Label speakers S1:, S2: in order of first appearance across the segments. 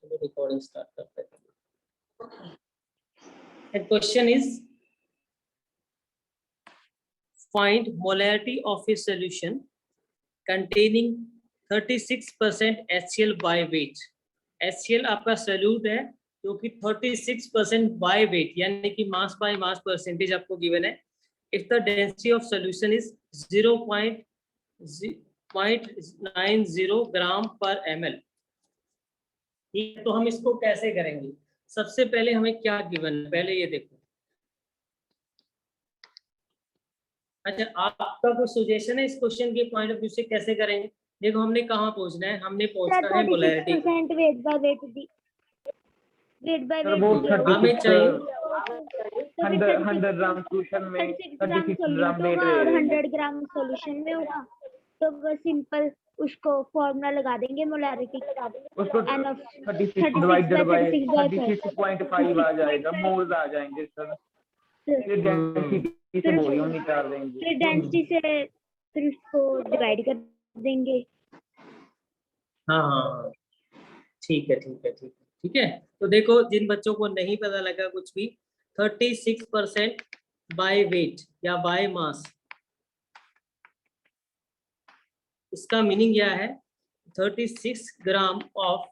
S1: चलो recording start करते हैं। And question is, find molarity of a solution containing 36% HCl by weight। HCl आपका solute है जो कि 36% बाय वेट यानी कि मास बाय मास परसेंटेज आपको गिवन है। If the density of solution is 0.90 ग्राम पर ml। ठीक है, तो हम इसको कैसे करेंगे? सबसे पहले हमें क्या गिवन है पहले ये देखो। अच्छा, आपका कोई सजेशन है इस क्वेश्चन के पॉइंट ऑफ व्यू से कैसे करेंगे? देखो हमने कहाँ पहुंचना है, हमने पहुंचना है मोलैरिटी।
S2: वेट बाय वेट
S1: हमें चाहिए
S3: 100 ग्राम सॉल्यूशन में 36 ग्राम वेट
S2: और 100 ग्राम सॉल्यूशन में होगा, तो बस सिंपल उसको फॉर्मूला लगा देंगे मोलैरिटी का,
S3: उसको 36 डिवाइडेड बाय 36.5 आ जाएगा, मोल्स आ जाएंगे सर। फिर डेंसिटी से वॉल्यूम निकाल देंगे,
S2: फिर डेंसिटी से फिर उसको डिवाइड कर देंगे।
S1: हाँ ठीक है ठीक है ठीक है ठीक है। तो देखो जिन बच्चों को नहीं पता लगा कुछ भी, 36% बाय वेट या बाय मास, इसका मीनिंग क्या है? 36 gram of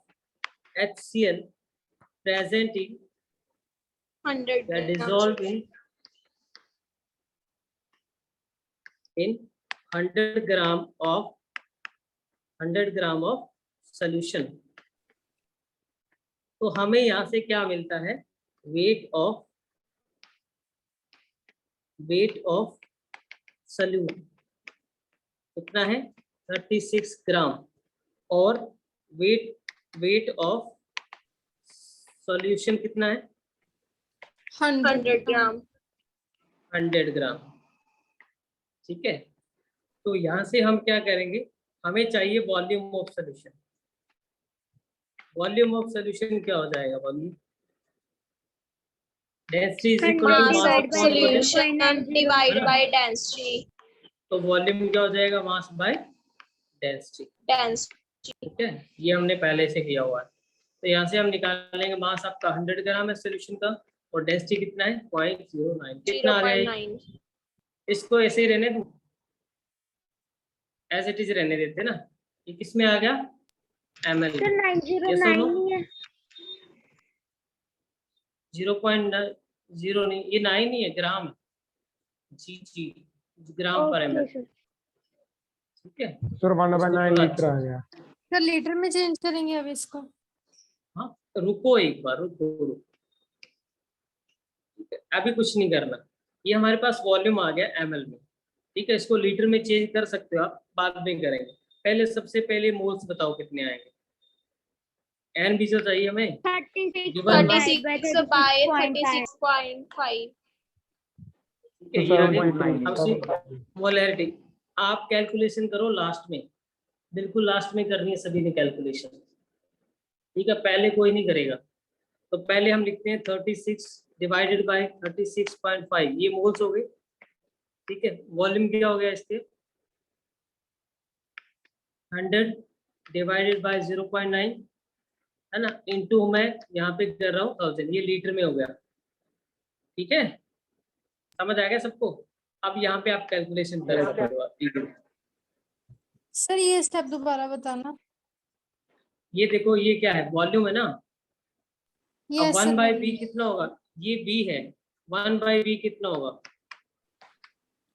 S1: HCl present in
S4: 100
S1: dissolved in 100 gram of solution. तो हमें यहाँ से क्या मिलता है? वेट ऑफ सॉल्यूट कितना है? 36 ग्राम। और वेट ऑफ सॉल्यूशन कितना है?
S4: 100 ग्राम।
S1: 100 ग्राम। ठीक है, तो यहाँ से हम क्या करेंगे? हमें चाहिए volume of solution. Volume of solution क्या हो जाएगा? Volume density is equal to mass
S4: Mass of
S1: upon volume.
S4: solution divided by density।
S1: तो वॉल्यूम क्या हो जाएगा? Mass by density. ठीक है, ये हमने पहले से किया हुआ है। तो यहाँ से हम निकालेंगे मास आपका 100 ग्राम है सॉल्यूशन का, और डेंसिटी कितना है? 0.09। कितना आ गया? इसको ऐसे ही रहने दो, एज इट इज रहने देते ना। ये किस में आ गया? ml। 0.0 नहीं, ये 9 नहीं है, ग्राम है। जी ग्राम पर ml। ठीक है
S3: सर 1/9 लीटर आ गया।
S4: सर लीटर में चेंज करेंगे अब इसको।
S1: हाँ रुको एक बार, रुको। अभी कुछ नहीं करना, ये हमारे पास वॉल्यूम आ गया ml में। ठीक है, इसको लीटर में चेंज कर सकते हो आप, बाद में करेंगे। पहले सबसे पहले मोल्स बताओ कितने आएंगे? एन भी तो चाहिए हमें।
S4: 36 by 36.5।
S1: मोलैरिटी आप कैलकुलेशन करो लास्ट में, बिल्कुल लास्ट में करनी है सभी ने कैलकुलेशन। ठीक है, पहले कोई नहीं करेगा। तो पहले हम लिखते हैं 36 डिवाइडेड बाय 36.5, ये मोल्स हो गए। ठीक है, वॉल्यूम क्या हो गया इसके? 100 डिवाइडेड बाय 0.9 है ना, इनटू मैं यहाँ पे कर रहा हूँ 1000, ये लीटर में हो गया। ठीक है, समझ आ गया सबको? अब यहाँ पे आप कैलकुलेशन कर सकते हो।
S4: सर ये स्टेप दोबारा बताना।
S1: ये देखो, ये क्या है? वॉल्यूम है ना। अब 1 बाई बी कितना होगा? ये बी है, 1 बाई बी कितना होगा?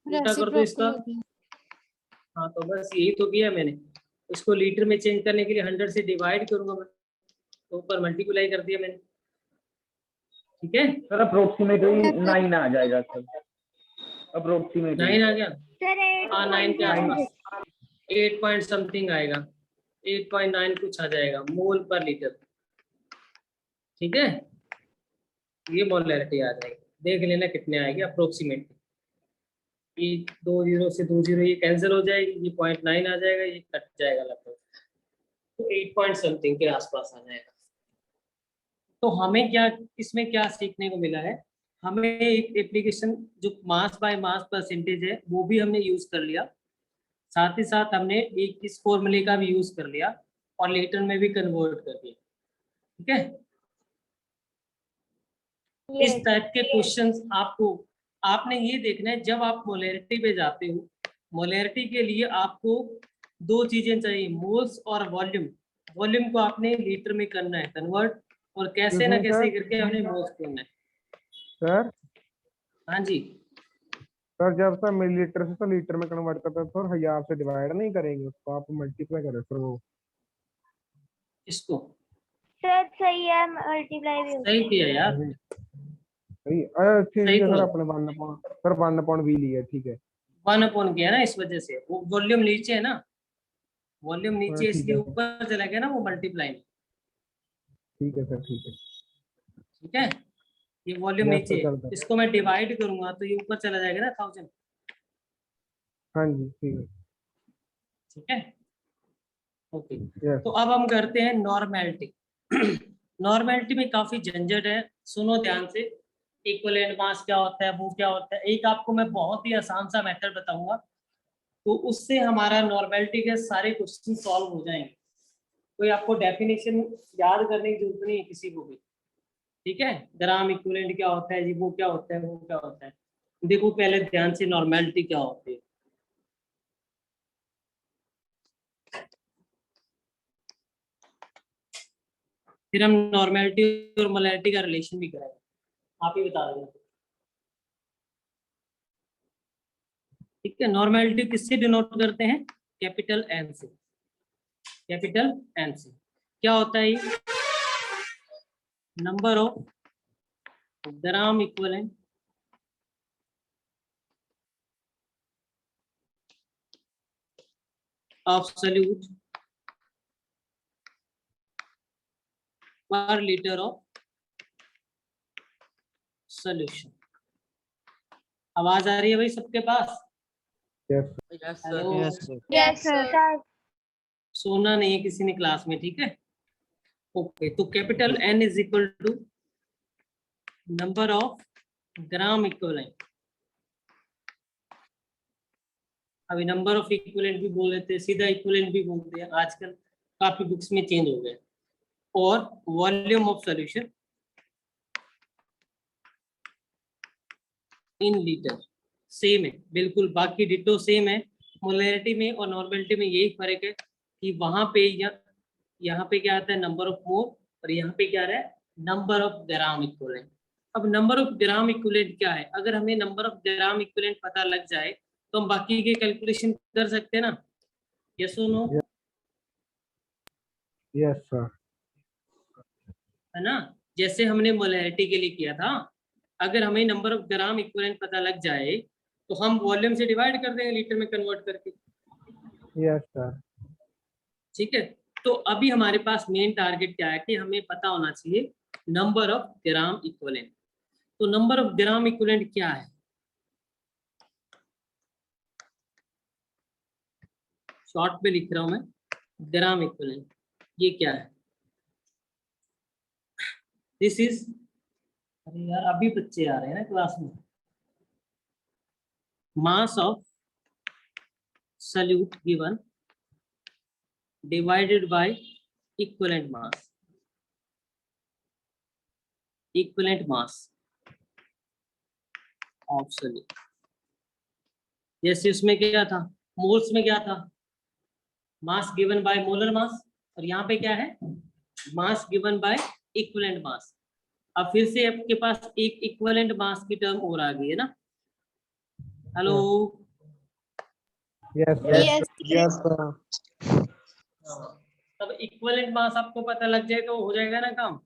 S1: उल्टा कर दो इसका। हाँ तो बस यही तो किया मैंने। इसको लीटर में चेंज करने के लिए 100 से डिवाइड करूंगा मैं, तो ऊपर मल्टीप्लाई कर दिया मैंने। ठीक है
S3: सर अप्रोक्सीमेटली 9 आ जाएगा सर। अप्रोक्सीमेटली
S1: 9 आ गया। हाँ 9 के आसपास 8 पॉइंट समथिंग आएगा, 8.9 कुछ आ जाएगा मोल पर लीटर। ठीक है, ये मोलैरिटी आ जाएगी, देख लेना कितने आएगी अप्रोक्सीमेटली। ये 2 0 से 2 0 ये कैंसिल हो जाएगी, ये 0.9 आ जाएगा, ये कट जाएगा लगभग, तो 8 पॉइंट समथिंग के आसपास आ जाएगा। तो हमें क्या इसमें क्या सीखने को मिला है? हमें एक एप्लीकेशन जो मास बाय मास परसेंटेज है वो भी हमने यूज कर लिया, साथ ही साथ हमने एक इस फॉर्मूले का भी यूज कर लिया और लीटर में भी कन्वर्ट कर दिया। ठीक है। इस
S2: Yes.
S1: टाइप के क्वेश्चंस आपको, आपने ये देखना है जब आप मोलैरिटी पे जाते हो, मोलैरिटी के लिए आपको दो चीजें चाहिए, मोल्स और वॉल्यूम। वॉल्यूम को आपने लीटर में करना है कन्वर्ट, और कैसे ना कैसे करके हमने मोल्स करना है।
S3: सर
S1: हाँ जी,
S3: सर जब सर मिलीलीटर से तो लीटर में कन्वर्ट करते हैं तो 1000 से डिवाइड नहीं करेंगे उसको, आप मल्टीप्लाई करें सर वो।
S1: इसको
S2: सर सही है, मल्टीप्लाई भी होता
S1: सही किया यार,
S3: सही ठीक
S1: सही
S3: है
S1: तो
S3: सर, अपने 1/1 भी लिया, ठीक है।
S1: 1 किया ना, इस वजह से वो वॉल्यूम नीचे है ना, वॉल्यूम
S3: हाँ,
S1: नीचे
S3: ठीक
S1: इसलिए
S3: है सर,
S1: ऊपर चला गया ना वो मल्टीप्लाई।
S3: ठीक है सर, ठीक है।
S1: ठीक है, ये वॉल्यूम
S3: यस
S1: नीचे
S3: सर,
S1: है,
S3: चलता है।
S1: इसको मैं डिवाइड करूंगा तो ये ऊपर चला जाएगा ना 1000।
S3: हाँ जी, ठीक है।
S1: ठीक है, ओके।
S3: यस।
S1: तो अब हम करते हैं नॉर्मेलिटी। नॉर्मेलिटी में काफी झंझट है, सुनो ध्यान से। इक्विवेलेंट मास क्या होता है, वो क्या होता है, एक आपको मैं बहुत ही आसान सा मेथड बताऊंगा, तो उससे हमारा नॉर्मेलिटी के सारे क्वेश्चन सॉल्व हो जाएंगे। कोई आपको डेफिनेशन याद करने की जरूरत नहीं है किसी को भी। ठीक है, ग्राम इक्विवेलेंट क्या होता है जी, वो क्या होता है, वो क्या होता है। देखो पहले ध्यान से नॉर्मेलिटी क्या होती है। फिर हम नॉर्मेलिटी और मोलैरिटी का रिलेशन भी करेंगे, आप ही बता देंगे। ठीक है, नॉर्मेलिटी किससे डिनोट करते हैं, कैपिटल एन से। कैपिटल एन से क्या होता है, ये number of gram equivalent of solute per litre of solution. आवाज आ रही है भाई सबके पास?
S3: Yes
S1: hello,
S2: Yes, sir.
S1: सोना नहीं है किसी ने क्लास में, ठीक है। ओके, तो capital N is equal to number of gram equivalent. अभी नंबर ऑफ इक्विवेलेंट भी बोल देते हैं, सीधा इक्विवेलेंट भी बोलते हैं, आजकल काफी बुक्स में चेंज हो गए। और volume of solution in litre, same है बिल्कुल, बाकी डिटो सेम है। मोलैरिटी में और नॉर्मेलिटी में यही फर्क है कि वहां पे यहाँ पे क्या आता है, नंबर ऑफ मोल, और यहाँ पे क्या रहा है, नंबर ऑफ ग्राम इक्विवेलेंट। अब नंबर ऑफ ग्राम इक्विवेलेंट क्या है, अगर हमें नंबर ऑफ ग्राम इक्विवेलेंट पता लग जाए तो हम बाकी के कैलकुलेशन कर सकते हैं ना, यस और नो,
S3: यस सर।
S1: है ना। जैसे हमने मोलैरिटी के लिए किया था, अगर हमें नंबर ऑफ ग्राम इक्विवेलेंट पता लग जाए तो हम वॉल्यूम से डिवाइड कर देंगे लीटर में कन्वर्ट करके।
S3: Yes sir.
S1: ठीक है, तो अभी हमारे पास मेन टारगेट क्या है कि हमें पता होना चाहिए नंबर ऑफ ग्राम इक्विवेलेंट। तो नंबर ऑफ ग्राम इक्विवेलेंट क्या है, शॉर्ट में लिख रहा हूं मैं, ग्राम इक्विवेलेंट ये क्या है, दिस इज, अरे यार अभी बच्चे आ रहे हैं ना क्लास में, mass of solute given divided by equivalent mass, equivalent mass of solute। जैसे उसमें क्या था, मोल्स में क्या था, मास गिवन बाय मोलर मास, और यहाँ पे क्या है, मास गिवन बाय इक्विवेलेंट मास। अब फिर से आपके पास एक इक्विवेलेंट मास की टर्म और आ गई है ना। Hello,
S3: yes
S4: Yes.
S3: Yes sir.
S1: तब इक्विवेलेंट मास आपको पता लग जाए तो हो जाएगा ना काम,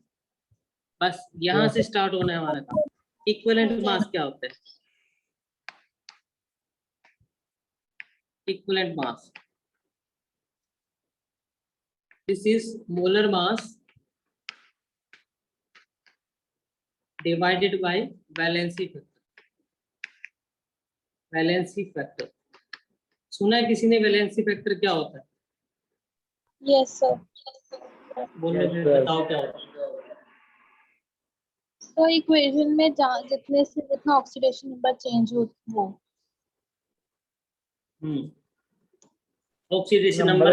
S1: बस यहाँ से स्टार्ट होना है हमारा काम। इक्विवेलेंट मास क्या होता है, equivalent mass, this is molar mass divided by valency factor। Valency factor सुना है किसी ने, वैलेंसी फैक्टर क्या होता है,
S4: Yes, sir.
S1: बोलो
S3: Yes,
S1: फिर
S3: sir.
S1: बताओ क्या होता है।
S4: So equation में जितने से जितना ऑक्सीडेशन नंबर चेंज हो वो।
S1: Oxidation number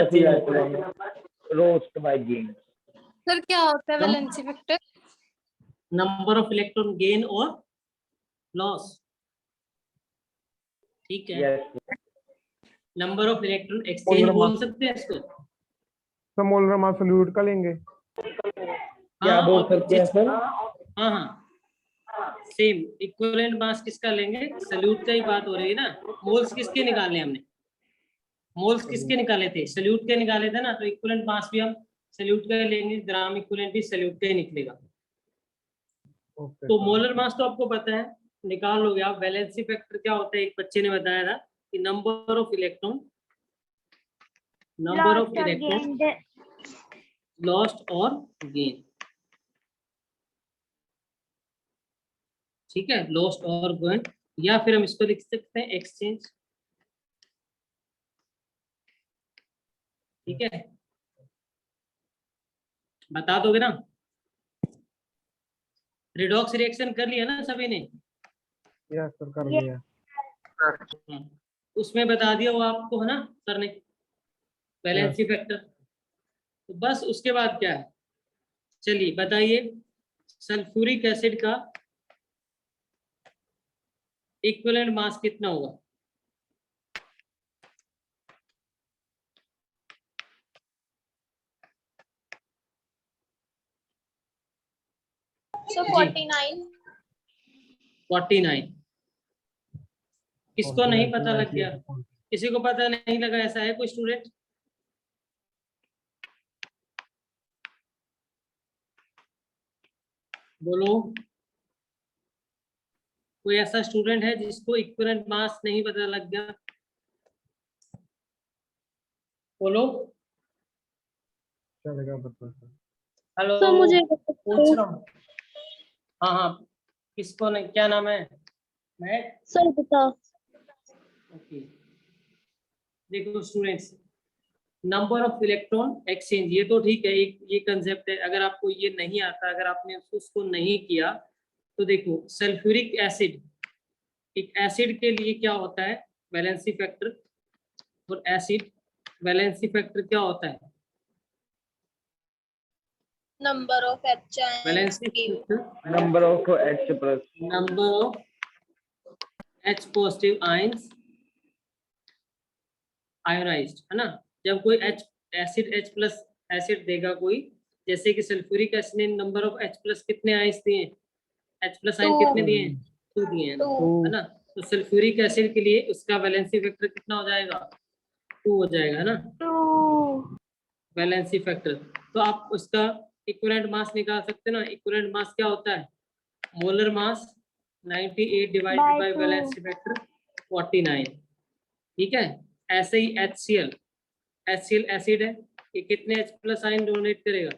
S3: lost by gain.
S4: Sir क्या होता है valency factor?
S1: Number of electron gain और लॉस, ठीक है।
S3: Yes
S1: number of electron exchange बोल सकते हैं इसको।
S5: तो मोलर मास सोल्यूट का लेंगे।
S3: क्या
S1: हाँ,
S3: बोल
S1: और
S3: सकते हैं सर?
S1: हाँ हाँ सेम इक्विवेलेंट मास किसका लेंगे, सल्यूट का ही बात हो रही है ना। मोल्स किसके निकाले हमने, मोल्स किसके निकाले थे, सल्यूट के निकाले थे ना, तो इक्विवेलेंट मास भी हम सल्यूट का ही लेंगे, ग्राम इक्विवेलेंट भी सल्यूट का ही निकलेगा।
S5: ओके
S1: तो मोलर मास तो आपको पता है, निकाल लोगे आप। वैलेंसी फैक्टर क्या होता है, एक बच्चे ने बताया था कि number of electron, number of
S2: lost और
S1: इलेक्ट्रॉन
S2: गेन
S1: लॉस्ट और गेन, ठीक है, लॉस्ट और गेन, या फिर हम इसको लिख सकते हैं एक्सचेंज, ठीक है। बता दोगे ना, रिडॉक्स रिएक्शन कर लिया ना सभी ने?
S5: यस सर कर
S2: ये-
S5: लिया।
S1: हाँ, उसमें बता दिया वो आपको है ना सर ने, वैलेंसी फैक्टर। तो बस उसके बाद क्या है, चलिए बताइए, सल्फ्यूरिक एसिड का इक्विवेलेंट मास कितना होगा?
S4: सर
S1: जी।
S4: 49।
S1: 49। किसको नहीं पता लग गया?
S5: 98
S1: किसी को पता नहीं लगा, ऐसा है कोई स्टूडेंट? बोलो, कोई ऐसा स्टूडेंट है जिसको इक्विवेलेंट मास नहीं पता लग गया? बोलो।
S5: चलेगा बता सर।
S1: हेलो,
S4: सर मुझे
S1: पूछ रहा हूँ। हाँ हाँ, किसको नहीं, क्या नाम है? मैं।
S4: सर बताओ।
S1: ओके, देखो students, number of electron exchange, ये तो ठीक है, एक ये कंसेप्ट है। अगर आपको ये नहीं आता, अगर आपने उसको नहीं किया, तो देखो सल्फ्यूरिक एसिड, एक एसिड के लिए क्या होता है वैलेंसी फैक्टर, और एसिड वैलेंसी फैक्टर क्या होता है?
S4: Number of H
S1: valency factor
S3: number of H plus,
S1: number of H positive ions ionised, है ना। जब कोई H acid H plus acid देगा कोई, जैसे कि सल्फ्यूरिक एसिड ने नंबर ऑफ H प्लस कितने आयंस दिए, H प्लस आयन कितने दिए हैं, 2 दिए हैं ना, है ना। तो सल्फ्यूरिक एसिड के लिए उसका वैलेंसी फैक्टर कितना हो जाएगा, 2 हो जाएगा, है ना,
S2: टू
S1: वैलेंसी फैक्टर। तो आप उसका इक्विवेलेंट मास निकाल सकते हैं ना। इक्विवेलेंट मास क्या होता है, molar mass 98 divided by
S2: 2
S1: valency factor 49, ठीक है। ऐसे ही HCl, HCl एसिड है, ये कितने H प्लस आयन डोनेट करेगा,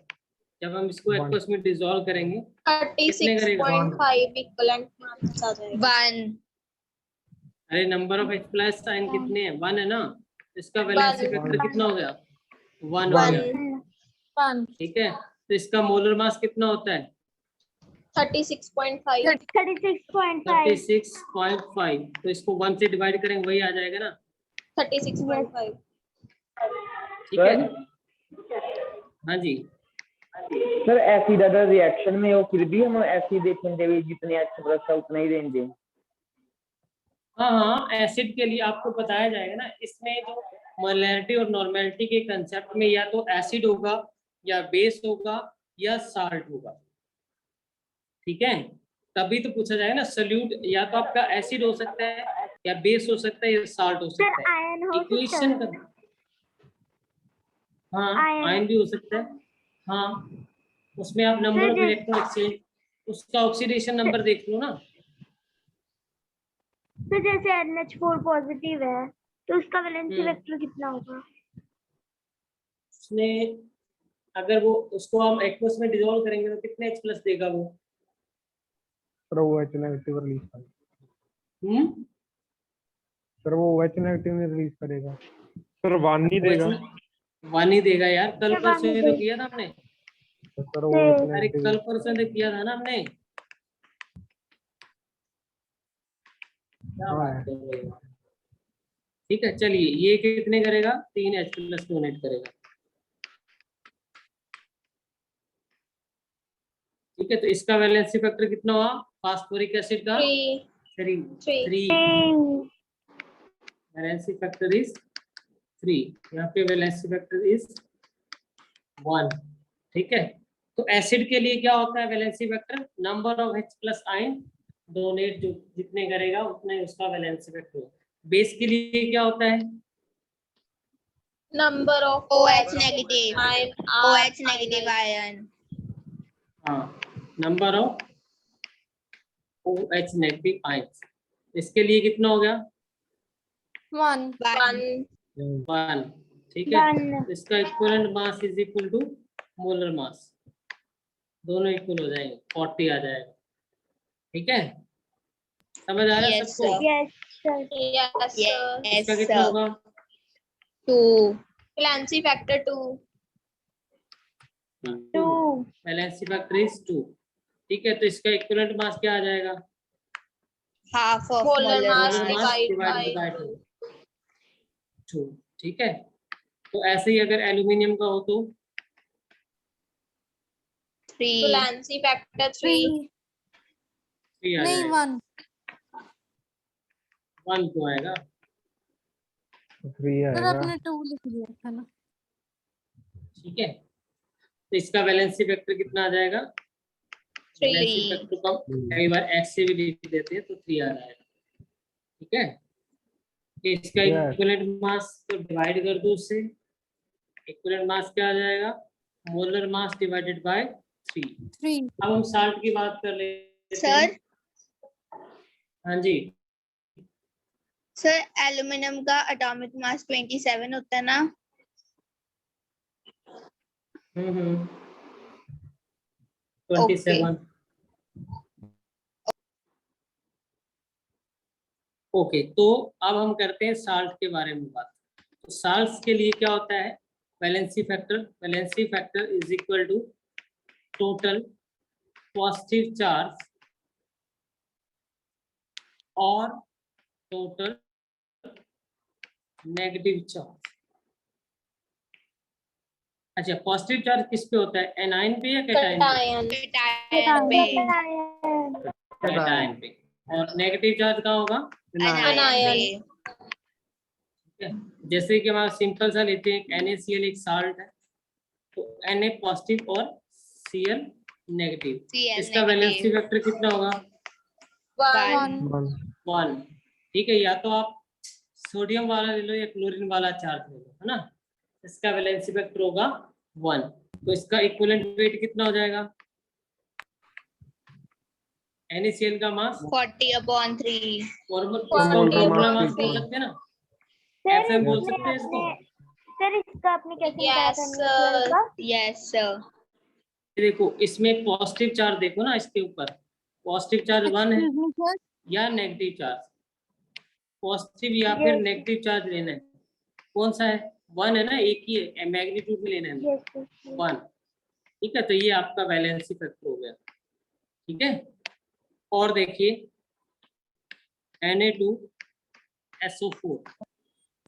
S1: जब हम इसको एक्वस में डिसॉल्व करेंगे?
S4: 36.5 इक्विवेलेंट मास आ जाएगा। 1
S1: अरे number of H plus ion कितने हैं, 1 है ना, इसका वैलेंसी
S4: One.
S1: फैक्टर कितना हो गया, 1 हो गया,
S4: 1
S1: ठीक है। तो इसका मोलर मास कितना होता है,
S4: 36.5
S2: 36.5
S1: 36.5, तो इसको 1 से डिवाइड करेंगे वही आ जाएगा ना,
S4: 36.5
S1: ठीक है।
S3: सर
S1: हाँ जी,
S3: सर एसिड अगर रिएक्शन में हो फिर भी हम एसिड देखेंगे भी जितने H प्लस है उतना ही देंगे।
S1: हाँ हाँ, एसिड के लिए आपको बताया जाएगा ना, इसमें जो मोलैरिटी और नॉर्मेलिटी के कंसेप्ट में, या तो एसिड होगा या बेस होगा या साल्ट होगा, ठीक है। तभी तो पूछा जाएगा ना, सल्यूट या तो आपका एसिड हो सकता है या बेस हो सकता है या साल्ट हो
S2: सर
S1: सकता है,
S2: आयन हो सकता
S1: इक्वेशन
S2: है
S1: का। हाँ,
S2: आयन।
S1: आयन भी हो सकता है, हाँ। उसमें आप नंबर ऑफ इलेक्ट्रॉन एक्सचेंज, उसका ऑक्सीडेशन नंबर देख लो ना।
S2: तो जैसे NH4 पॉजिटिव है तो उसका वैलेंसी
S1: हम्म।
S2: वेक्टर कितना होगा?
S1: उसमें अगर वो उसको हम एक्वस में डिसॉल्व करेंगे तो कितने H प्लस देगा वो?
S5: सर वो H नेगेटिव रिलीज करेगा।
S1: हम्म,
S5: सर वो H नेगेटिव में रिलीज करेगा। सर 1 ही देगा।
S1: 1 ही देगा यार, कल
S2: सर,
S1: परसों
S2: 1
S1: ही
S2: ही
S1: तो किया था हमने।
S5: तो सर वो H
S2: से-
S1: अरे
S5: नेगेटिव
S1: कल परसों तो किया था ना हमने, क्या
S5: हाँ
S1: बात
S5: है।
S1: कर रहे हो? ठीक है, चलिए ये कितने करेगा, 3 H प्लस डोनेट करेगा। ठीक है, तो इसका वैलेंसी फैक्टर कितना हुआ फास्फोरिक एसिड का?
S4: 3
S1: 3 वैलेंसी फैक्टर इज 3, यहाँ पे वैलेंसी फैक्टर इज 1। ठीक है, तो एसिड के लिए क्या होता है valency factor? Number of H plus ion donate जो जितने करेगा उतना ही उसका वैलेंसी फैक्टर होगा। बेस के लिए क्या होता है?
S4: Number of
S6: OH negative
S4: ion
S6: OH negative ion
S1: हाँ, number of OH negative ions. इसके लिए कितना हो गया?
S4: 1
S1: 1। ठीक है,
S2: 1
S1: तो इसका equivalent mass is equal to molar mass, दोनों इक्वल हो जाएंगे, 40 आ जाएगा। ठीक है, समझ आ रहा है
S6: Yes,
S1: सबको?
S6: sir.
S2: Yes sir
S4: yes sir
S6: Yes,
S1: इसका कितना
S6: sir.
S1: होगा?
S6: 2
S4: valency factor 2
S2: 2
S1: valency factor is 2। ठीक है, तो इसका इक्विवेलेंट मास क्या आ जाएगा?
S6: half of
S4: Molar
S6: molar
S4: mass
S1: molar
S6: mass.
S1: Mass
S4: divide
S1: divided
S4: by
S1: by 2। ठीक है, तो ऐसे ही अगर एल्यूमिनियम का हो तो
S6: 3
S4: वैलेंसी फैक्टर 3
S1: 3 आ
S4: नहीं
S1: जाएगा।
S4: 1
S1: 1 क्यों आएगा?
S5: 3
S4: सर
S5: आएगा।
S4: आपने 2 लिख दिया था ना।
S1: ठीक है, तो इसका वैलेंसी फैक्टर कितना आ जाएगा? वैलेंसी
S6: 3
S1: फैक्टर को कई बार एक्स से भी लिख देते हैं तो 3 आ जाएगा। ठीक है, तो इसका
S5: Yes.
S1: इक्विवेलेंट मास को डिवाइड कर दो उससे, इक्विवेलेंट मास क्या आ जाएगा? Molar mass divided bye 3।
S4: 3
S1: अब हम साल्ट की बात कर लेते हैं।
S6: सर
S1: हाँ जी,
S6: सर एल्युमिनियम का एटॉमिक मास 27 होता है ना?
S1: हम्म 27। ओके, तो अब हम करते हैं साल्ट के बारे में बात। तो साल्ट्स के लिए क्या होता है valency factor? Valency factor is equal to total positive charge और टोटल नेगेटिव चार्ज। अच्छा, पॉजिटिव चार्ज किस पे होता है? एनायन पे या कैटायन पे?
S4: कैटायन
S6: कैटायन पे
S1: कैटायन पे। और नेगेटिव चार्ज कहाँ होगा?
S6: अनायन पे
S1: ठीक है, जैसे कि हमारा सिंपल सा लेते हैं, NaCl एक साल्ट है, तो Na पॉजिटिव और Cl नेगेटिव।
S6: Cl
S1: इसका वैलेंसी
S6: negative.
S1: फैक्टर कितना होगा?
S4: 1
S1: 1। ठीक है, या तो आप सोडियम वाला ले लो या क्लोरीन वाला चार्ज ले लो, है ना। इसका वैलेंसी फैक्टर होगा 1। तो इसका इक्विवेलेंट वेट कितना हो जाएगा? NaCl का मास
S6: 40/3
S1: फॉर्मूला मास बोल सकते हैं ना,
S2: सर
S1: FM बोल सकते हैं इसको।
S2: सर इसका आपने कैसे निकाला
S4: Yes,
S2: था NaCl का?
S6: yes sir
S1: देखो इसमें पॉजिटिव चार्ज देखो ना, इसके ऊपर पॉजिटिव चार्ज 1 है या नेगेटिव चार्ज, पॉजिटिव या फिर
S2: Yes.
S1: नेगेटिव चार्ज लेना है, कौन सा है? 1 है ना, एक ही है, मैग्नीट्यूड में लेना है
S2: Yes, yes, yes.
S1: 1। ठीक है, तो ये आपका वैलेंसी फैक्टर हो गया। ठीक है, और देखिए Na2SO4।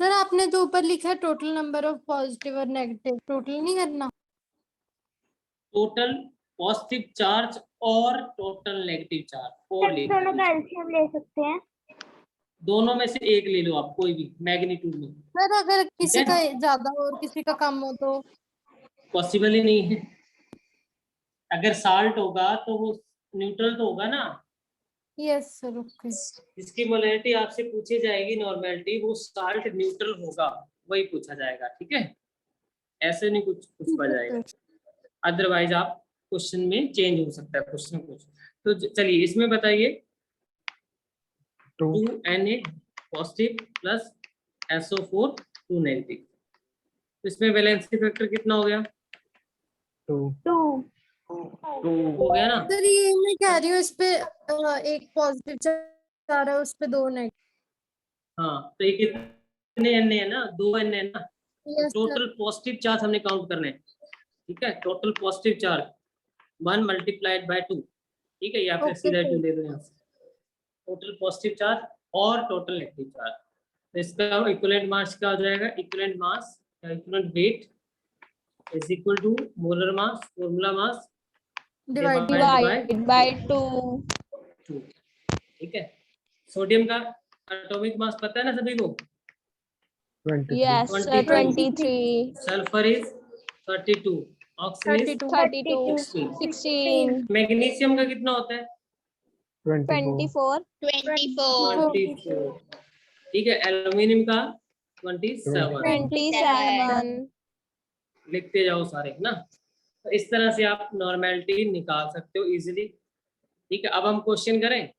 S4: सर आपने जो ऊपर लिखा है टोटल नंबर ऑफ पॉजिटिव और नेगेटिव, टोटल नहीं करना।
S1: टोटल पॉजिटिव चार्ज और टोटल नेगेटिव चार्ज और
S2: सर दोनों का एलसीएम ले सकते हैं?
S1: दोनों में से एक ले लो आप, कोई भी मैग्नीट्यूड में।
S4: सर अगर किसी
S1: है?
S4: का ज्यादा और किसी का कम हो तो?
S1: पॉसिबल ही नहीं है। अगर साल्ट होगा तो वो न्यूट्रल तो होगा ना।
S4: Yes sir okay.
S1: जिसकी मोलैरिटी आपसे पूछी जाएगी नॉर्मेलिटी, वो साल्ट न्यूट्रल होगा, वही पूछा जाएगा। ठीक है, ऐसे नहीं कुछ पूछा जाएगा, अदरवाइज आप क्वेश्चन में चेंज हो सकता है क्वेश्चन कुछ। तो चलिए इसमें बताइए 2Na positive plus SO4 2 negative, तो इसमें वैलेंसी फैक्टर कितना हो गया?
S2: 2
S1: हो गया ना।
S4: सर ये मैं कह रही हूँ इस पे एक पॉजिटिव चार्ज है, उस पे 2 नेगेटिव।
S1: हाँ, तो ये कितने Na है ना? 2 Na है ना।
S4: यस
S1: टोटल पॉजिटिव चार्ज हमने काउंट करने हैं। ठीक है, total positive charge 1 multiplied by 2। ठीक है, या फिर सीधा 2 ले दो यहाँ से। टोटल पॉजिटिव चार्ज और टोटल नेगेटिव चार्ज, तो इसका इक्विवेलेंट मास क्या हो जाएगा? इक्विवेलेंट मास या equivalent weight is equal to molar mass, formula mass
S4: divide
S6: divide by 2
S1: 2। ठीक है, सोडियम का एटॉमिक मास पता है ना सभी को?
S5: 23
S6: yes
S1: 23।
S6: 23
S1: sulphur is 32, oxygen is
S6: 32
S1: 16।
S6: 16
S1: magnesium का कितना होता है?
S5: 24
S6: 24
S1: 24। ठीक है, एल्यूमिनियम का 27।
S6: 27
S1: लिखते जाओ सारे ना। तो इस तरह से आप नॉर्मेलिटी निकाल सकते हो इजीली। ठीक है, अब हम क्वेश्चन करें।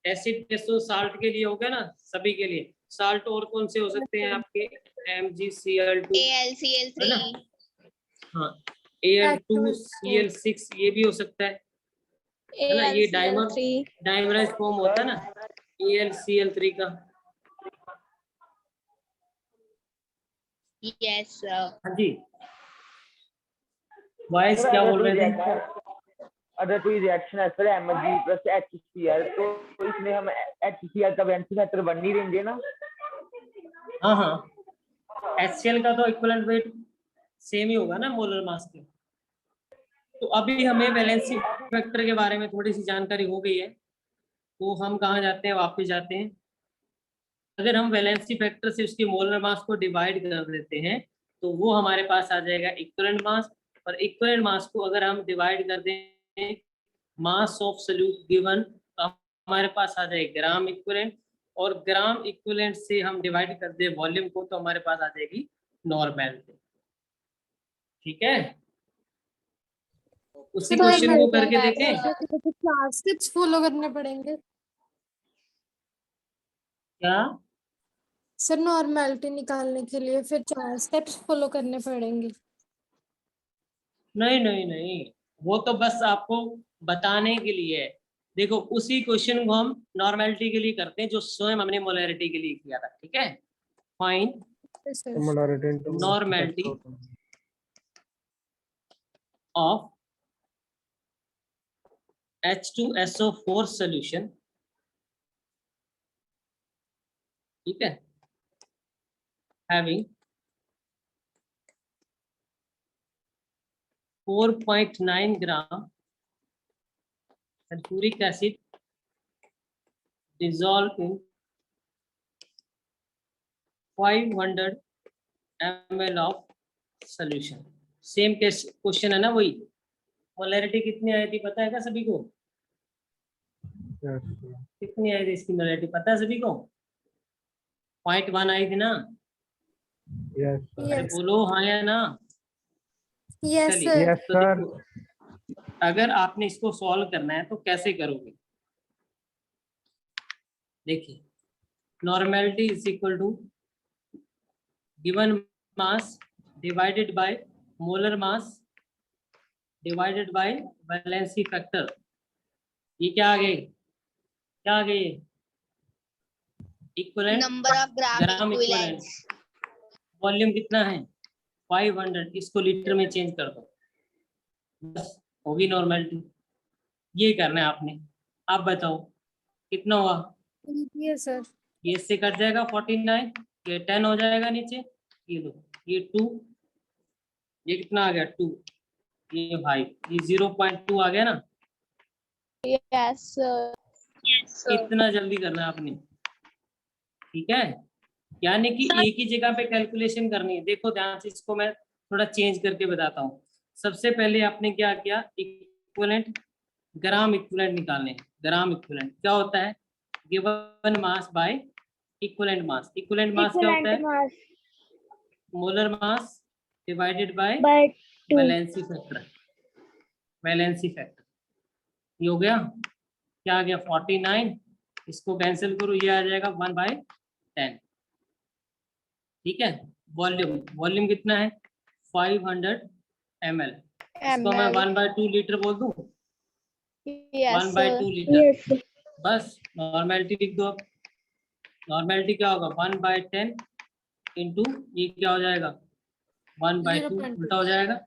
S1: एसिड बेसो साल्ट के लिए हो गया ना, सभी के लिए। साल्ट और कौन से हो सकते हैं आपके? MgCl2 है ना?
S6: AlCl3
S1: हाँ, Al2Cl6 ये भी हो सकता है ना? ये डाइमराइज फॉर्म होता है ना AlCl3 का।
S6: यस
S1: हाँ जी, वॉइस क्या बोल रहे थे?
S3: अगर कोई रिएक्शन है सर Mg प्लस HCl, तो इसमें हम HCl का वैलेंसी फैक्टर बन नहीं देंगे ना?
S1: हाँ हाँ, HCl का तो इक्विवेलेंट वेट सेम ही होगा ना मोलर मास के। तो अभी हमें वैलेंसी फैक्टर के बारे में थोड़ी सी जानकारी हो गई है, तो हम कहाँ जाते हैं? वापस जाते हैं। अगर हम वैलेंसी फैक्टर से उसके मोलर मास को डिवाइड कर देते हैं तो वो हमारे पास आ जाएगा इक्विवेलेंट मास। और इक्विवेलेंट मास को अगर हम डिवाइड कर दें मास ऑफ सोल्यूट गिवन, तो हमारे पास आ जाएगा ग्राम इक्विवेलेंट। और ग्राम इक्विवेलेंट से हम डिवाइड कर दे वॉल्यूम को, तो हमारे पास आ जाएगी नॉर्मेलिटी। ठीक है, उसी क्वेश्चन को करके देखें
S4: क्लास स्टेप्स फॉलो करने पड़ेंगे
S1: क्या?
S4: सर नॉर्मेलिटी निकालने के लिए फिर 4 स्टेप्स फॉलो करने पड़ेंगे।
S1: नहीं नहीं नहीं, वो तो बस आपको बताने के लिए है। देखो, उसी क्वेश्चन को हम नॉर्मेलिटी के लिए करते हैं जो स्वयं हमने मोलैरिटी के लिए किया था। ठीक है, find
S5: Similarity into
S1: Normality of H2SO4 solution। ठीक है, having 4.9 gram sulfuric acid dissolved in 500 ml of solution। Same case question है ना, वही। मोलैरिटी कितनी आई थी पता है क्या सभी को?
S5: yes
S1: कितनी आई थी इसकी मोलैरिटी पता है सभी को? 0.1 आई थी ना?
S5: yes
S1: अरे बोलो हाँ या ना।
S4: यस
S1: चलिए,
S4: सर।
S5: yes
S1: तो
S5: sir
S1: देखो, अगर आपने इसको सॉल्व करना है तो कैसे करोगे? देखिए, normality is equal to given mass divided by molar mass divided by valency factor. ये क्या आ गई? क्या आ गई? Equivalent
S6: number of
S1: gram equivalent.
S6: Equivalents
S1: volume कितना है? 500। इसको लीटर में चेंज कर दो, बस होगी नॉर्मेलिटी। ये करना है आपने। आप बताओ कितना हुआ?
S4: Yes sir.
S1: ये इससे कट जाएगा 49, ये 10 हो जाएगा नीचे। ये लो, ये 2, ये कितना आ गया 2, ये भाई ये 0.2 आ गया ना।
S6: यस
S1: इतना जल्दी करना है आपने। ठीक है, यानी कि एक ही जगह पे कैलकुलेशन करनी है। देखो ध्यान से, इसको मैं थोड़ा चेंज करके बताता हूँ। सबसे पहले आपने क्या किया? इक्विवेलेंट ग्राम इक्विवेलेंट निकालने। ग्राम इक्विवेलेंट क्या होता है? Given mass by equivalent mass. Equivalent mass क्या होता है?
S2: Mass
S1: molar mass divided by
S2: by 2
S1: valency factor. Valency factor ये हो गया। क्या आ गया? 49। इसको कैंसिल करो, ये आ जाएगा 1/10। ठीक है, वॉल्यूम वॉल्यूम कितना है? 500 ml। इसको मैं 1/2 लीटर बोल दूं।
S6: Yes
S1: 1/2 litre.
S2: यस
S1: बस नॉर्मेलिटी लिख दो। अब नॉर्मेलिटी क्या होगा? 1/10 इंटू ये क्या हो जाएगा? 1/2 उल्टा हो जाएगा।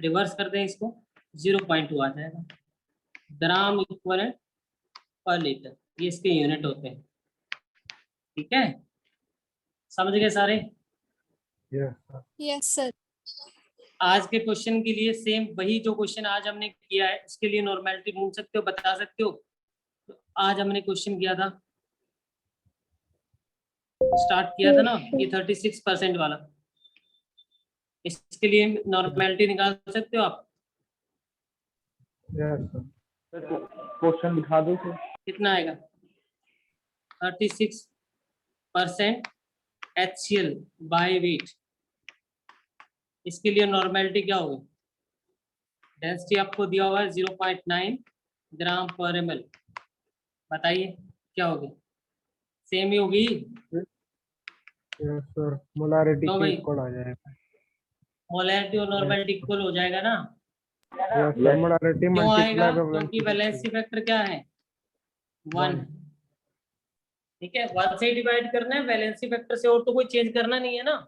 S1: रिवर्स कर दें इसको, 0.2 आ जाएगा। ग्राम इक्विवेलेंट पर लीटर, ये इसके यूनिट होते हैं। ठीक है, समझ गए सारे?
S5: yes sir
S4: yes sir.
S1: आज के क्वेश्चन के लिए सेम वही जो क्वेश्चन आज हमने किया है उसके लिए नॉर्मेलिटी ढूंढ सकते हो, बता सकते हो। तो आज हमने क्वेश्चन किया था, स्टार्ट किया था ना, ये 36% वाला, इसके लिए नॉर्मेलिटी निकाल सकते हो आप।
S5: Yes sir.
S3: क्वेश्चन दिखा दो सर।
S1: कितना आएगा? 36% HCl बाय वेट। इसके लिए नॉर्मेलिटी क्या होगी? डेंसिटी आपको दिया हुआ है 0.9 ग्राम पर ml। बताइए क्या होगी? सेम ही होगी।
S5: यस सर, मोलारिटी
S1: तो
S5: के
S1: भाई
S5: इक्वल आ जाएगा।
S1: मोलैरिटी और नॉर्मेलिटी इक्वल हो जाएगा ना?
S5: यस सर, मोलारिटी
S1: क्यों आएगा?
S5: मल्टीप्लाई
S1: क्योंकि वैलेंसी फैक्टर क्या है? 1। ठीक है, 1 से डिवाइड करना है वैलेंसी फैक्टर से, और तो कोई चेंज करना नहीं है ना।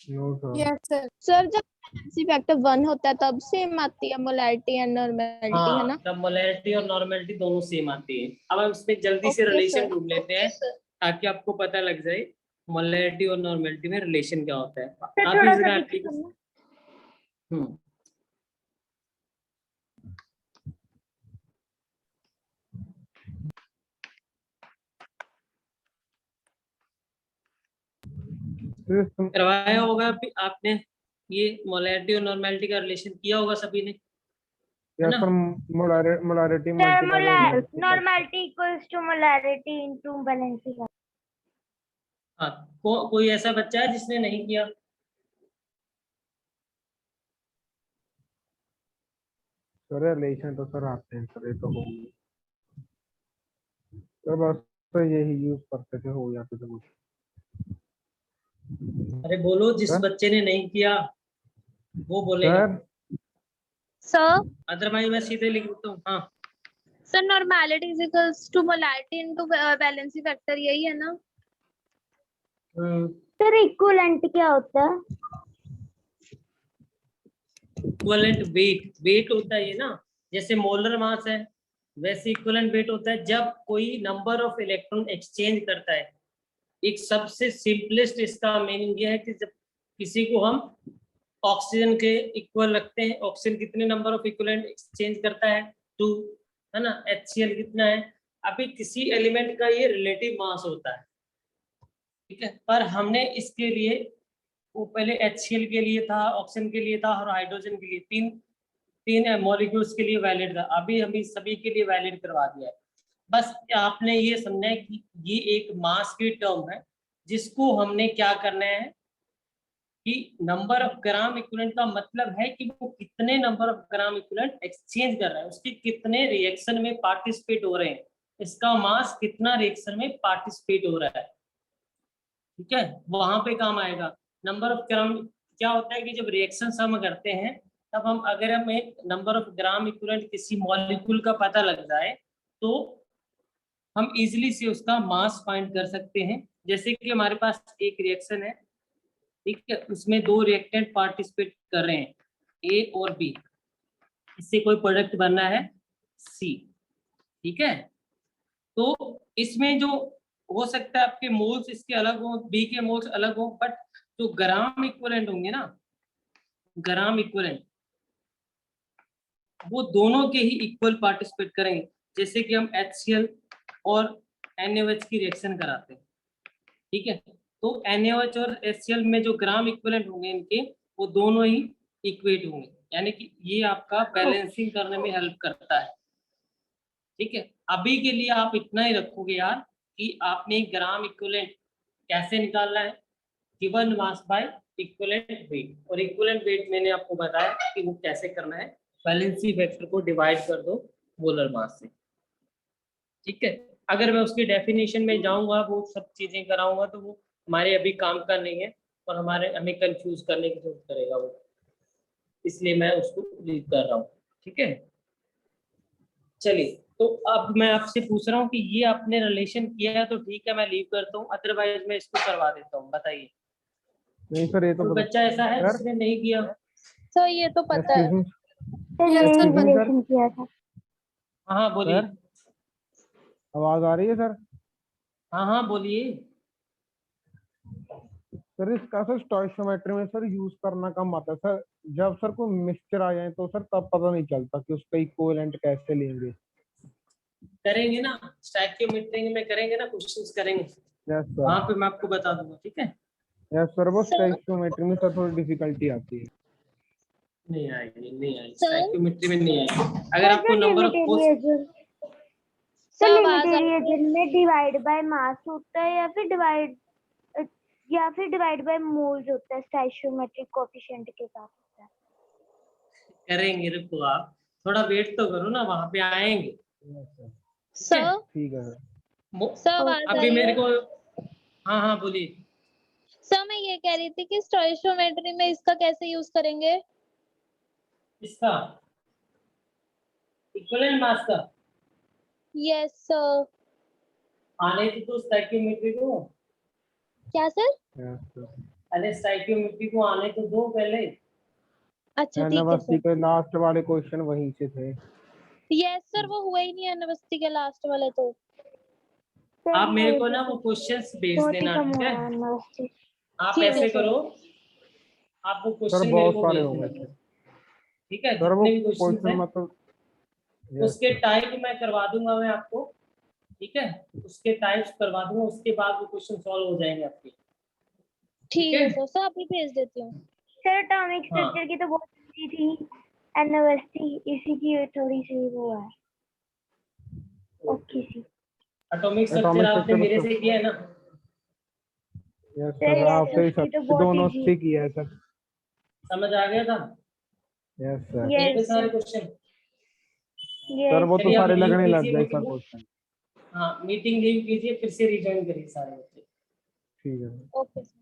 S5: No sir.
S4: Yes sir.
S6: Sir जब वैलेंसी फैक्टर 1 होता है तब सेम आती है मोलैरिटी एंड नॉर्मेलिटी, है ना?
S1: हाँ, तब मोलैरिटी और नॉर्मेलिटी दोनों सेम आती है। अब हम इसमें जल्दी से
S6: Okay,
S1: रिलेशन
S6: sir.
S1: ढूंढ लेते हैं ताकि आपको पता लग जाए मोलैरिटी और नॉर्मेलिटी में रिलेशन क्या होता है।
S2: सर
S1: आप
S2: थोड़ा
S1: भी
S2: सा
S1: जरा
S2: पीछे करना। करवाया होगा आपने, ये मोलैरिटी और नॉर्मेलिटी का रिलेशन किया होगा सभी ने, है
S5: यस
S1: ना?
S5: Sir, molarity
S2: sir
S5: multiply
S2: normality equals to molarity into valency factor.
S1: हाँ, कोई ऐसा बच्चा है जिसने नहीं किया?
S5: सर रिलेशन तो सर आते हैं सर, ये तो हो गई सर, बस तो यही यूज करते थे, हो जाते थे कुछ।
S1: अरे बोलो, जिस
S5: सर
S1: बच्चे ने नहीं किया वो बोलेगा,
S5: सर
S6: सर
S1: अदरवाइज मैं सीधे लिख देता हूँ। हाँ,
S6: sir normality is equals to molarity into valency factor, यही है ना?
S2: सर इक्विवेलेंट क्या होता है?
S1: इक्विवेलेंट वेट, वेट होता है ये ना, जैसे मोलर मास है वैसे इक्विवेलेंट वेट होता है जब कोई नंबर ऑफ इलेक्ट्रॉन एक्सचेंज करता है। एक सबसे सिंपलेस्ट इसका मीनिंग ये है कि जब किसी को हम ऑक्सीजन के इक्वल रखते हैं, ऑक्सीजन कितने नंबर ऑफ इक्विवेलेंट एक्सचेंज करता है? 2, है ना? HCl कितना है? अभी किसी एलिमेंट का ये रिलेटिव मास होता है, ठीक है, पर हमने इसके लिए, वो पहले HCl के लिए था, ऑक्सीजन के लिए था और हाइड्रोजन के लिए, तीन मॉलिक्यूल्स के लिए वैलिड था। अभी हम इस सभी के लिए वैलिड करवा दिया है। बस आपने ये समझना है कि ये एक मास की टर्म है जिसको हमने क्या करना है कि नंबर ऑफ ग्राम इक्विवेलेंट का मतलब है कि वो कितने number of gram equivalent exchange कर रहा है, उसके कितने रिएक्शन में पार्टिसिपेट हो रहे हैं, इसका मास कितना रिएक्शन में पार्टिसिपेट हो रहा है। ठीक है, वहां पे काम आएगा। नंबर ऑफ ग्राम क्या होता है कि जब रिएक्शन हम करते हैं तब हम, अगर हमें नंबर ऑफ ग्राम इक्विवेलेंट किसी मॉलिक्यूल का पता लग जाए तो हम इजीली से उसका मास फाइंड कर सकते हैं। जैसे कि हमारे पास एक रिएक्शन है, ठीक है, उसमें 2 रिएक्टेंट पार्टिसिपेट कर रहे हैं, ए और बी, इससे कोई प्रोडक्ट बनना है सी, ठीक है। तो इसमें जो हो सकता है आपके मोल्स इसके अलग हो, बी के मोल्स अलग हो, बट जो ग्राम इक्विवेलेंट होंगे ना, ग्राम इक्विवेलेंट, वो दोनों के ही इक्वल पार्टिसिपेट करेंगे। जैसे कि हम HCl और NaOH की रिएक्शन कराते हैं, ठीक है, तो NaOH और HCl में जो ग्राम इक्विवेलेंट होंगे इनके, वो दोनों ही इक्वेट होंगे, यानी कि ये आपका बैलेंसिंग करने में हेल्प करता है। ठीक है, अभी के लिए आप इतना ही रखोगे यार कि आपने ग्राम इक्विवेलेंट कैसे निकालना है, given mass by equivalent weight, और इक्विवेलेंट वेट मैंने आपको बताया कि वो कैसे करना है, वैलेंसी फैक्टर को डिवाइड कर दो मोलर मास से। ठीक है, अगर मैं उसकी डेफिनेशन में जाऊंगा, वो सब चीजें कराऊंगा, तो वो हमारे अभी काम का नहीं है और हमें कंफ्यूज करने की जरूरत करेगा वो, इसलिए मैं उसको लीव कर रहा हूँ। ठीक है, चलिए, तो अब मैं आपसे पूछ रहा हूँ कि ये आपने रिलेशन किया है तो ठीक है, मैं लीव करता हूँ, अदरवाइज मैं इसको करवा देता हूँ। बताइए,
S5: नहीं सर, ये तो
S1: कोई बच्चा ऐसा है
S5: सर
S1: जिसने नहीं किया?
S6: सर ये तो पता है।
S5: एक्सक्यूज मी
S2: सर
S4: Yes,
S2: यही
S4: sir,
S2: रिलेशन किया था।
S1: हाँ बोलिए।
S5: सर, आवाज आ रही है सर?
S1: हाँ बोलिए।
S5: सर इसका सर स्टोइशियोमेट्री में सर यूज करना कम आता है सर। जब सर कोई मिक्सचर आ जाए तो सर तब पता नहीं चलता कि उसका इक्विवेलेंट कैसे लेंगे।
S1: करेंगे ना स्टैक्योमेट्री में, करेंगे ना क्वेश्चंस करेंगे,
S5: यस सर।
S1: वहां पे मैं आपको बता दूंगा, ठीक है।
S5: यस सर, वो
S6: Sir?
S5: स्टोइशियोमेट्री में सर थोड़ी डिफिकल्टी आती है।
S1: नहीं आएगी, नहीं आएगी,
S6: Sir?
S1: स्टैक्योमेट्री में नहीं आएगी। अगर आपको नंबर ऑफ
S2: तो
S6: Sir, आवाज
S2: लिमिटेड
S6: आ रही है?
S2: रीजन में डिवाइड बाय मास होता है या फिर डिवाइड बाय मोल्स होता है, स्टोइशियोमेट्रिक कोएफिशिएंट के साथ होता है।
S1: करेंगे, रुको आप थोड़ा वेट तो करो ना, वहां पे आएंगे।
S6: Sir?
S5: ठीक है सर।
S6: Sir, आवाज आ
S1: अभी
S6: रही
S1: मेरे
S6: है?
S1: को, हाँ बोलिए।
S6: सर मैं ये कह रही थी कि स्टोइशियोमेट्री में इसका कैसे यूज करेंगे?
S1: इसका इक्विवेलेंट मास का
S6: यस सर।
S1: आने तो स्टैक्योमेट्री को,
S6: क्या सर?
S5: Yes sir.
S1: अरे स्टैक्योमेट्री को आने तो दो पहले।
S6: अच्छा ठीक है
S5: नवस्ती
S6: सर।
S5: के लास्ट वाले क्वेश्चन वहीं से थे।
S6: यस सर, वो हुआ ही नहीं है यूनिवर्सिटी के लास्ट वाले तो।
S2: सर,
S1: आप मेरे को
S2: ये
S1: ना वो क्वेश्चंस भेज
S2: बहुत ही
S1: देना,
S2: कम
S1: ठीक
S2: हो
S1: है।
S2: रहा है यूनिवर्सिटी।
S1: आप
S6: ठीक है
S1: ऐसे
S6: सर।
S1: करो, आप वो
S5: सर
S1: क्वेश्चन मेरे
S5: बहुत
S1: को
S5: सारे
S1: भेज
S5: हो गए
S1: देना,
S5: थे
S1: ठीक है।
S5: सर। वो
S1: जितने भी क्वेश्चंस
S5: क्वेश्चन
S1: हैं
S5: मतलब yes,
S1: उसके
S5: sir.
S1: टाइप मैं करवा दूंगा मैं आपको, ठीक है। उसके टाइप्स करवा दूंगा, उसके बाद वो क्वेश्चन सॉल्व हो जाएंगे आपके,
S6: ठीक
S1: है?
S6: है सर, सर अभी भेज देती हूँ।
S2: सर एटॉमिक
S1: हाँ।
S2: स्ट्रक्चर की तो बहुत इजी थी, यूनिवर्सिटी इसी की थोड़ी सी वो है ओके सी।
S1: एटॉमिक स्ट्रक्चर
S5: एटॉमिक
S1: आपने
S5: स्ट्रक्चर
S1: मेरे
S5: तो
S1: से किया है ना,
S5: यस
S2: सर
S5: सर,
S2: यस,
S5: आपसे ही
S2: उसकी तो
S5: सब
S2: बहुत
S5: दोनों
S2: इजी
S5: से किया है सर।
S1: समझ आ गया था?
S5: Yes sir.
S1: थे
S2: यस
S1: सारे क्वेश्चन।
S5: सर वो तो
S1: चलिए आप
S5: सारे
S1: लीव
S5: लगने लग
S1: कीजिए
S5: गए सर
S1: मीटिंग को।
S5: क्वेश्चन।
S1: हाँ मीटिंग लीव कीजिए, फिर से रिज्वाइन करिए सारे बच्चे।
S5: ठीक है।
S6: Okay sir.